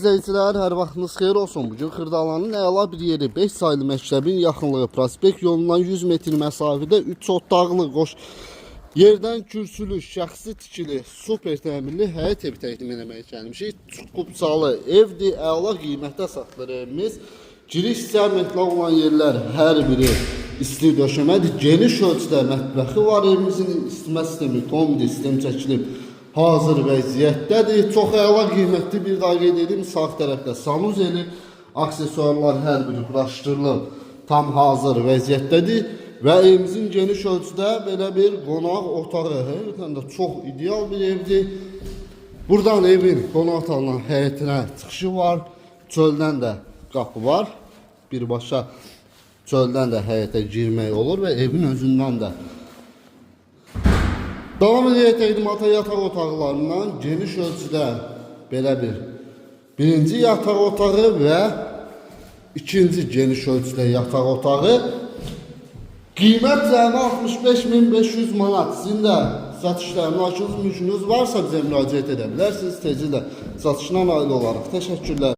izləyicilər, hər vaxtınız xeyir olsun. Bugün Xırdalanın əla bir yeri 5 saylı məktəbin yaxınlığı prospekt yolundan 100 metr məsafədə 3 otaqlı qoş yerdən kürsülü, şəxsi tikili, super təmirli həyət evi təqdim etməyə gəlmişik. Qupsalı evdir, əla qiymətə satılır evimiz. Giriş istəməklə olan yerlər hər biri isti döşəmədir. Geniş ölçüdə mətbəxi var evimizin, isitmə sistemi, kombi sistem çəkilib. Hazır vəziyyətdədir. Çox əla qiymətli bir daha qeyd edeyim. Sağ tərəfdə sanuzeli, aksesuarlar hər biri quraşdırılıb, tam hazır vəziyyətdədir və evimizin geniş ölçüdə belə bir qonaq otağı, həqiqətən də çox ideal bir evdir. Buradan evin qonaq otağının həyətinə çıxışı var. Çöldən də qapı var. Birbaşa çöldən də həyətə girmək olur və evin özündən də. Davam edək təqdimata yataq otaqlarından geniş ölçüdə belə birinci yataq otağı və ikinci geniş ölçüdə yataq otağı. Qiymət cəmi 65.500 manat. Sizin də satışlar, mülkünüz varsa bizə müraciət edə bilərsiniz. Tezliklə satışına nail olarıq. Təşəkkürlər.